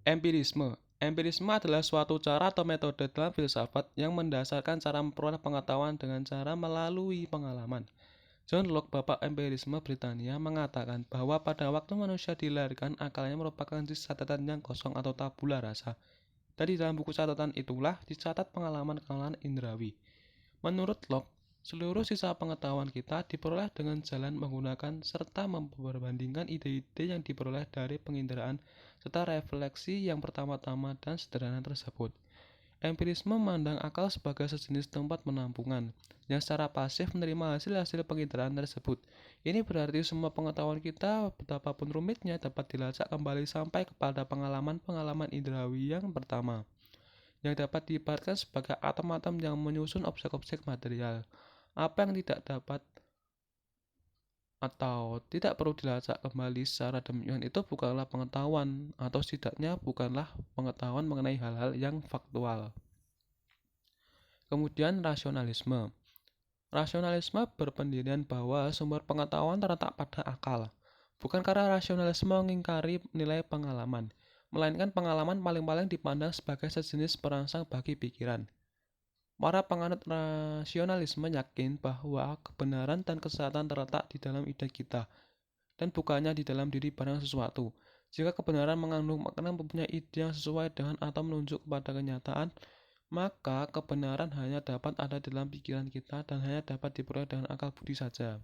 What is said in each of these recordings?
Empirisme. Empirisme adalah suatu cara atau metode dalam filsafat yang mendasarkan cara memperoleh pengetahuan dengan cara melalui pengalaman. John Locke, bapak empirisme Britania, mengatakan bahwa pada waktu manusia dilahirkan, akalnya merupakan sisa catatan yang kosong atau tabula rasa. Dan di dalam buku catatan itulah dicatat pengalaman-pengalaman indrawi. Menurut Locke, seluruh sisa pengetahuan kita diperoleh dengan jalan menggunakan serta memperbandingkan ide-ide yang diperoleh dari penginderaan serta refleksi yang pertama-tama dan sederhana tersebut. Empirisme memandang akal sebagai sejenis tempat penampungan, yang secara pasif menerima hasil-hasil penginderaan tersebut. Ini berarti semua pengetahuan kita, betapapun rumitnya, dapat dilacak kembali sampai kepada pengalaman-pengalaman indrawi yang pertama, yang dapat diibaratkan sebagai atom-atom yang menyusun objek-objek material. Apa yang tidak dapat atau tidak perlu dilacak kembali secara demikian itu bukanlah pengetahuan, atau setidaknya bukanlah pengetahuan mengenai hal-hal yang faktual. Kemudian rasionalisme. Rasionalisme berpendirian bahwa sumber pengetahuan terletak pada akal. Bukan karena rasionalisme mengingkari nilai pengalaman, melainkan pengalaman paling-paling dipandang sebagai sejenis perangsang bagi pikiran. Para penganut rasionalisme yakin bahwa kebenaran dan kesesatan terletak di dalam ide kita, dan bukannya di dalam diri barang sesuatu. Jika kebenaran mengandung makna mempunyai ide yang sesuai dengan atau menunjuk kepada kenyataan, maka kebenaran hanya dapat ada dalam pikiran kita dan hanya dapat diperoleh dengan akal budi saja.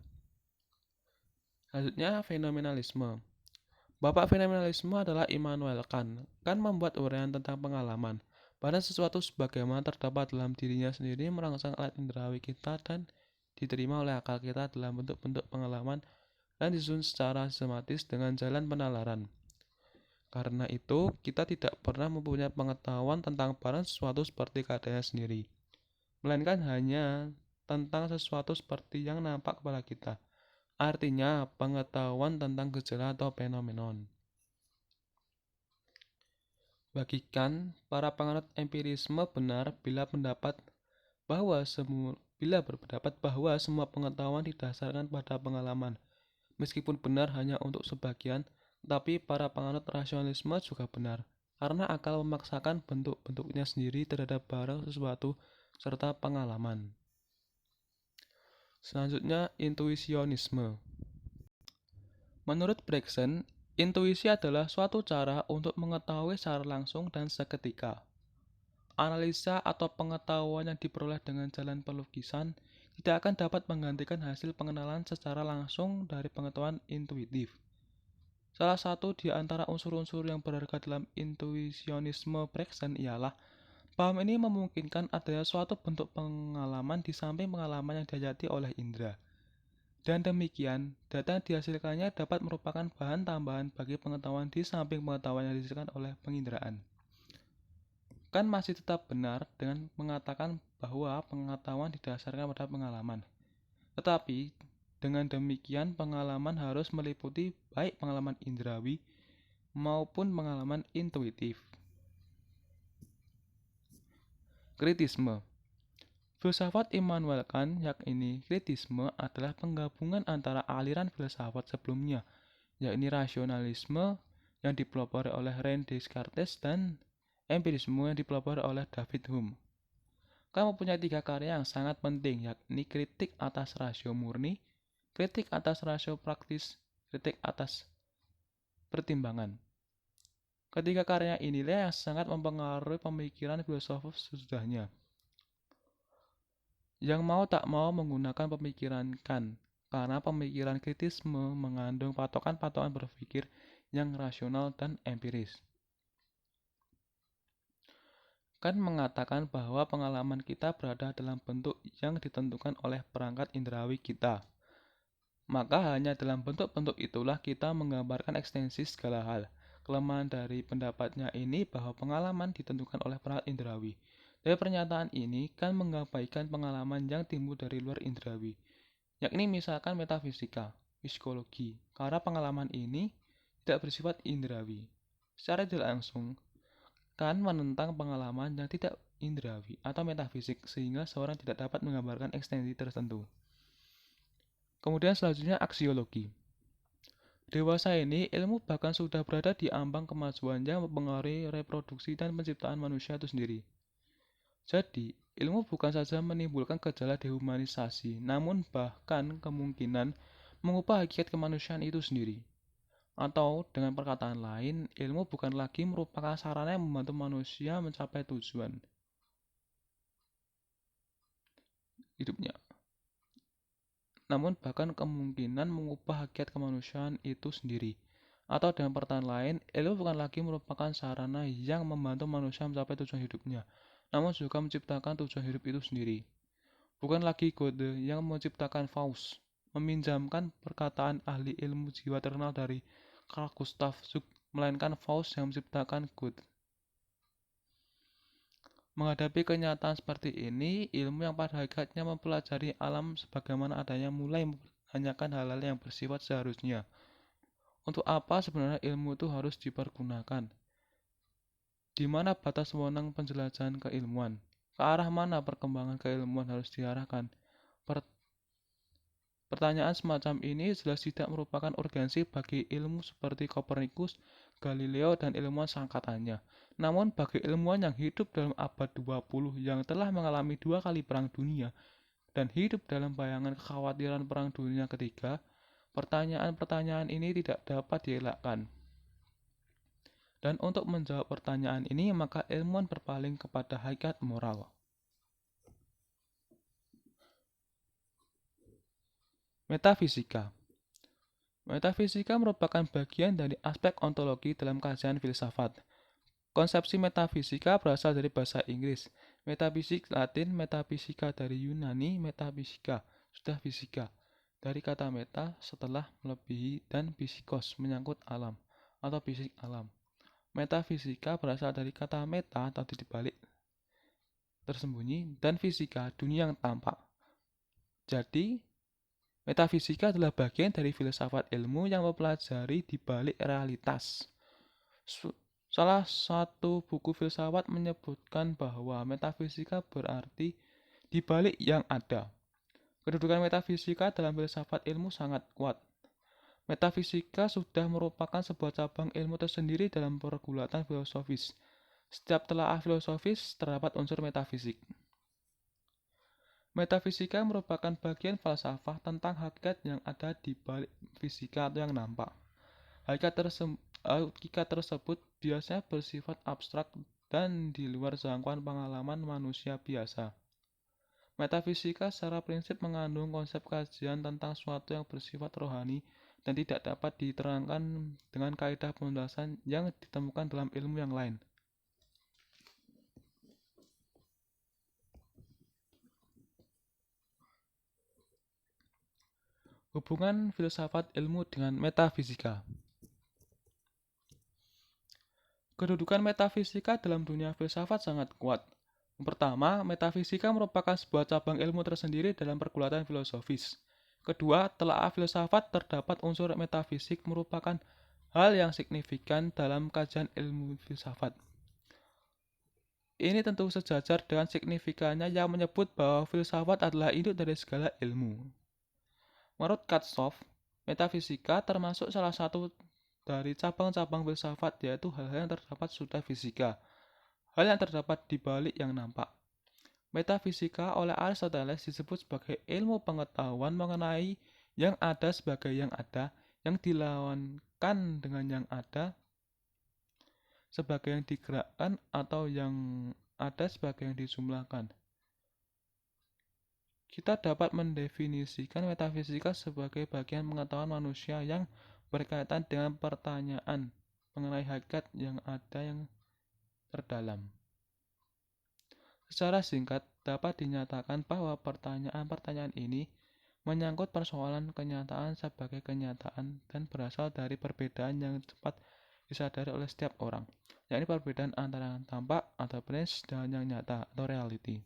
Selanjutnya, fenomenalisme. Bapak fenomenalisme adalah Immanuel Kant. Kant membuat uraian tentang pengalaman. Pada sesuatu sebagaimana terdapat dalam dirinya sendiri merangsang alat indrawi kita dan diterima oleh akal kita dalam bentuk-bentuk pengalaman dan disusun secara sistematis dengan jalan penalaran. Karena itu, kita tidak pernah mempunyai pengetahuan tentang barang sesuatu seperti keadaannya sendiri, melainkan hanya tentang sesuatu seperti yang nampak kepada kita. Artinya, pengetahuan tentang gejala atau fenomenon. Bagi Kant, para penganut empirisme benar bila berpendapat bahwa semua pengetahuan didasarkan pada pengalaman. Meskipun benar hanya untuk sebagian, tetapi para penganut rasionalisme juga benar, karena akal memaksakan bentuk-bentuknya sendiri terhadap barang sesuatu serta pengalaman. Selanjutnya, intuisionisme. Menurut Bergson, intuisi adalah suatu cara untuk mengetahui secara langsung dan seketika. Analisa atau pengetahuan yang diperoleh dengan jalan pelukisan tidak akan dapat menggantikan hasil pengenalan secara langsung dari pengetahuan intuitif. Salah satu di antara unsur-unsur yang berharga dalam intuisionisme Bergson ialah paham ini memungkinkan adanya suatu bentuk pengalaman di samping pengalaman yang dihayati oleh indera. Dan demikian, data yang dihasilkannya dapat merupakan bahan tambahan bagi pengetahuan di samping pengetahuan yang dihasilkan oleh penginderaan. Kan masih tetap benar dengan mengatakan bahwa pengetahuan didasarkan pada pengalaman. Tetapi, dengan demikian pengalaman harus meliputi baik pengalaman indrawi maupun pengalaman intuitif. Kritisme. Filsafat Immanuel Kant yakni kritisme adalah penggabungan antara aliran filsafat sebelumnya, yakni rasionalisme yang dipelopori oleh René Descartes dan empirisme yang dipelopori oleh David Hume. Kant mempunyai 3 karya yang sangat penting, yakni kritik atas rasio murni, kritik atas rasio praktis, kritik atas pertimbangan. Ketiga karya inilah yang sangat mempengaruhi pemikiran filsuf sesudahnya, yang mau tak mau menggunakan pemikiran Kant, karena pemikiran kritisme mengandung patokan-patokan berpikir yang rasional dan empiris. Kant mengatakan bahwa pengalaman kita berada dalam bentuk yang ditentukan oleh perangkat indrawi kita. Maka hanya dalam bentuk-bentuk itulah kita menggambarkan ekstensi segala hal. Kelemahan dari pendapatnya ini bahwa pengalaman ditentukan oleh perangkat indrawi. Dari pernyataan ini, Kant mengabaikan pengalaman yang timbul dari luar indrawi, yakni misalkan metafisika, psikologi, karena pengalaman ini tidak bersifat indrawi. Secara tidak langsung, Kant menentang pengalaman yang tidak indrawi atau metafisik sehingga seorang tidak dapat menggambarkan ekstensi tertentu. Kemudian selanjutnya aksiologi. Dewasa ini, ilmu bahkan sudah berada di ambang kemajuan yang mempengaruhi reproduksi dan penciptaan manusia itu sendiri. Jadi, ilmu bukan saja menimbulkan gejala dehumanisasi, namun bahkan kemungkinan mengubah hakikat kemanusiaan itu sendiri. Atau dengan perkataan lain, ilmu bukan lagi merupakan sarana yang membantu manusia mencapai tujuan hidupnya, namun bahkan kemungkinan mengubah hakikat kemanusiaan itu sendiri. Atau dengan perkataan lain, ilmu bukan lagi merupakan sarana yang membantu manusia mencapai tujuan hidupnya, namun juga menciptakan tujuan hidup itu sendiri. Bukan lagi Goethe yang menciptakan Faust, meminjamkan perkataan ahli ilmu jiwa terkenal dari Carl Gustav Jung, melainkan Faust yang menciptakan Goethe. Menghadapi kenyataan seperti ini, ilmu yang pada hakikatnya mempelajari alam sebagaimana adanya mulai mempertanyakan hal-hal yang bersifat seharusnya. Untuk apa sebenarnya ilmu itu harus dipergunakan? Di mana batas wewenang penjelajahan keilmuan? Ke arah mana perkembangan keilmuan harus diarahkan? Pertanyaan semacam ini jelas tidak merupakan urgensi bagi ilmu seperti Kopernikus, Galileo, dan ilmuwan seangkatannya. Namun bagi ilmuwan yang hidup dalam abad 20 yang telah mengalami 2 kali perang dunia dan hidup dalam bayangan kekhawatiran perang dunia ketiga, pertanyaan-pertanyaan ini tidak dapat dielakkan. Dan untuk menjawab pertanyaan ini, maka ilmuwan berpaling kepada hakikat moral. Metafisika. Metafisika merupakan bagian dari aspek ontologi dalam kajian filsafat. Konsepsi metafisika berasal dari bahasa Inggris, metafisik Latin, metafisika dari Yunani, metafisika, sudah fisika. Dari kata meta, setelah melebihi, dan fisikos, menyangkut alam, atau fisik alam. Metafisika berasal dari kata meta atau dibalik, tersembunyi, dan fisika, dunia yang tampak. Jadi, metafisika adalah bagian dari filsafat ilmu yang mempelajari di balik realitas. Salah satu buku filsafat menyebutkan bahwa metafisika berarti di balik yang ada. Kedudukan metafisika dalam filsafat ilmu sangat kuat. Metafisika sudah merupakan sebuah cabang ilmu tersendiri dalam pergulatan filosofis. Setiap telaah filosofis terdapat unsur metafisik. Metafisika merupakan bagian falsafah tentang hakikat yang ada di balik fisika atau yang nampak. Hakikat tersebut biasanya bersifat abstrak dan di luar jangkauan pengalaman manusia biasa. Metafisika secara prinsip mengandung konsep kajian tentang sesuatu yang bersifat rohani dan tidak dapat diterangkan dengan kaidah penjelasan yang ditemukan dalam ilmu yang lain. Hubungan filsafat ilmu dengan metafisika. Kedudukan metafisika dalam dunia filsafat sangat kuat. Pertama, metafisika merupakan sebuah cabang ilmu tersendiri dalam pergulatan filosofis. Kedua, telaah filsafat terdapat unsur metafisik merupakan hal yang signifikan dalam kajian ilmu filsafat. Ini tentu sejajar dengan signifikannya yang menyebut bahwa filsafat adalah induk dari segala ilmu. Menurut Katsoff, metafisika termasuk salah satu dari cabang-cabang filsafat, yaitu hal-hal yang terdapat sudah fisika, hal yang terdapat di balik yang nampak. Metafisika oleh Aristoteles disebut sebagai ilmu pengetahuan mengenai yang ada sebagai yang ada, yang dilawankan dengan yang ada sebagai yang digerakkan, atau yang ada sebagai yang dijumlahkan. Kita dapat mendefinisikan metafisika sebagai bagian pengetahuan manusia yang berkaitan dengan pertanyaan mengenai hakikat yang ada yang terdalam. Secara singkat, dapat dinyatakan bahwa pertanyaan-pertanyaan ini menyangkut persoalan kenyataan sebagai kenyataan dan berasal dari perbedaan yang cepat disadari oleh setiap orang, yakni perbedaan antara yang tampak atau appearance dan yang nyata atau reality.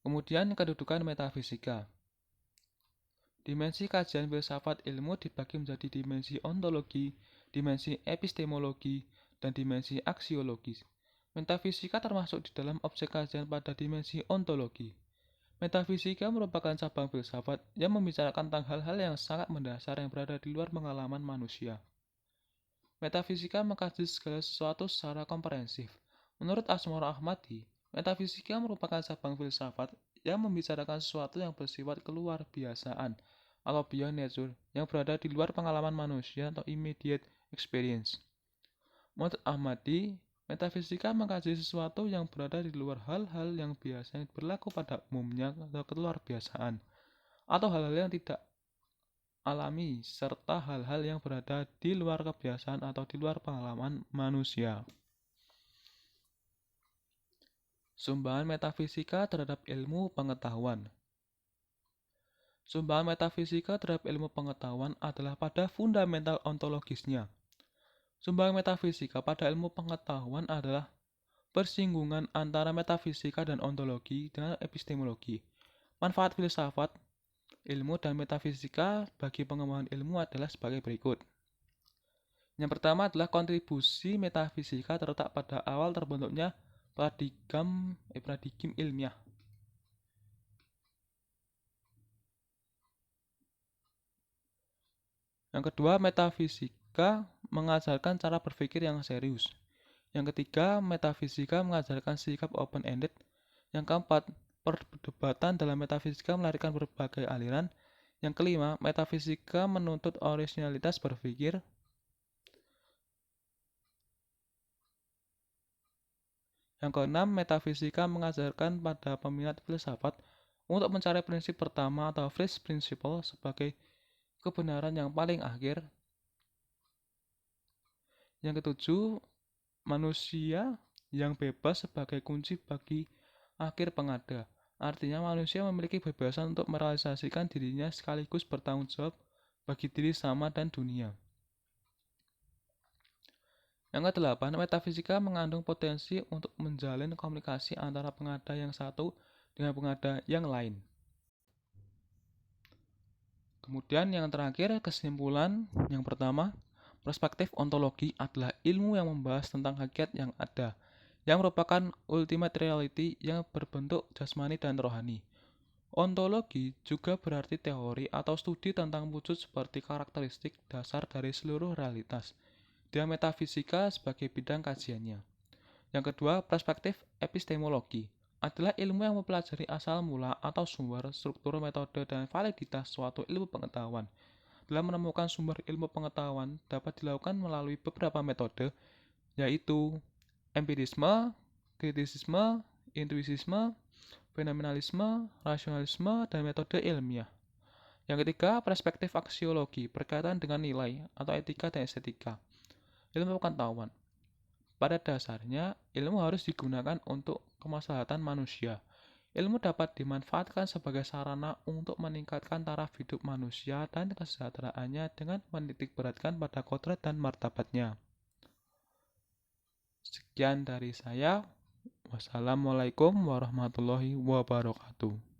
Kemudian kedudukan metafisika. Dimensi kajian filsafat ilmu dibagi menjadi dimensi ontologi, dimensi epistemologi, dan dimensi aksiologis. Metafisika termasuk di dalam objek kajian pada dimensi ontologi. Metafisika merupakan cabang filsafat yang membicarakan tentang hal-hal yang sangat mendasar yang berada di luar pengalaman manusia. Metafisika mengkaji segala sesuatu secara komprehensif. Menurut Asmoro Ahmadi, metafisika merupakan cabang filsafat yang membicarakan sesuatu yang bersifat keluar biasaan atau beyond nature yang berada di luar pengalaman manusia atau immediate experience. Menurut Ahmadi, metafisika mengkaji sesuatu yang berada di luar hal-hal yang biasanya berlaku pada umumnya atau keluar biasaan, atau hal-hal yang tidak alami, serta hal-hal yang berada di luar kebiasaan atau di luar pengalaman manusia. Sumbangan metafisika terhadap ilmu pengetahuan. Sumbangan metafisika terhadap ilmu pengetahuan adalah pada fundamental ontologisnya. Sumbangan metafisika pada ilmu pengetahuan adalah persinggungan antara metafisika dan ontologi dengan epistemologi. Manfaat filsafat, ilmu, dan metafisika bagi pengembangan ilmu adalah sebagai berikut. Yang pertama adalah kontribusi metafisika terletak pada awal terbentuknya paradigm ilmiah. Yang kedua, metafisika mengajarkan cara berpikir yang serius. Yang ketiga, metafisika mengajarkan sikap open-ended. Yang keempat, perdebatan dalam metafisika melahirkan berbagai aliran. Yang kelima, metafisika menuntut orisinalitas berpikir. Yang keenam, metafisika mengajarkan pada peminat filsafat untuk mencari prinsip pertama atau first principle sebagai kebenaran yang paling akhir. Yang ketujuh, manusia yang bebas sebagai kunci bagi akhir pengada. Artinya manusia memiliki kebebasan untuk merealisasikan dirinya sekaligus bertanggung jawab bagi diri sama dan dunia. Yang kedelapan, metafisika mengandung potensi untuk menjalin komunikasi antara pengada yang satu dengan pengada yang lain. Kemudian yang terakhir, kesimpulan yang pertama, perspektif ontologi adalah ilmu yang membahas tentang hakikat yang ada, yang merupakan ultimate reality yang berbentuk jasmani dan rohani. Ontologi juga berarti teori atau studi tentang wujud seperti karakteristik dasar dari seluruh realitas, dan metafisika sebagai bidang kajiannya. Yang kedua, perspektif epistemologi adalah ilmu yang mempelajari asal mula atau sumber, struktur, metode, dan validitas suatu ilmu pengetahuan. Dalam menemukan sumber ilmu pengetahuan dapat dilakukan melalui beberapa metode, yaitu empirisme, kritisisme, intuisisme, fenomenalisme, rasionalisme, dan metode ilmiah. Yang ketiga, perspektif aksiologi berkaitan dengan nilai atau etika dan estetika. Ilmu pengetahuan. Pada dasarnya, ilmu harus digunakan untuk kemaslahatan manusia. Ilmu dapat dimanfaatkan sebagai sarana untuk meningkatkan taraf hidup manusia dan kesejahteraannya dengan menitikberatkan pada kodrat dan martabatnya. Sekian dari saya. Wassalamualaikum warahmatullahi wabarakatuh.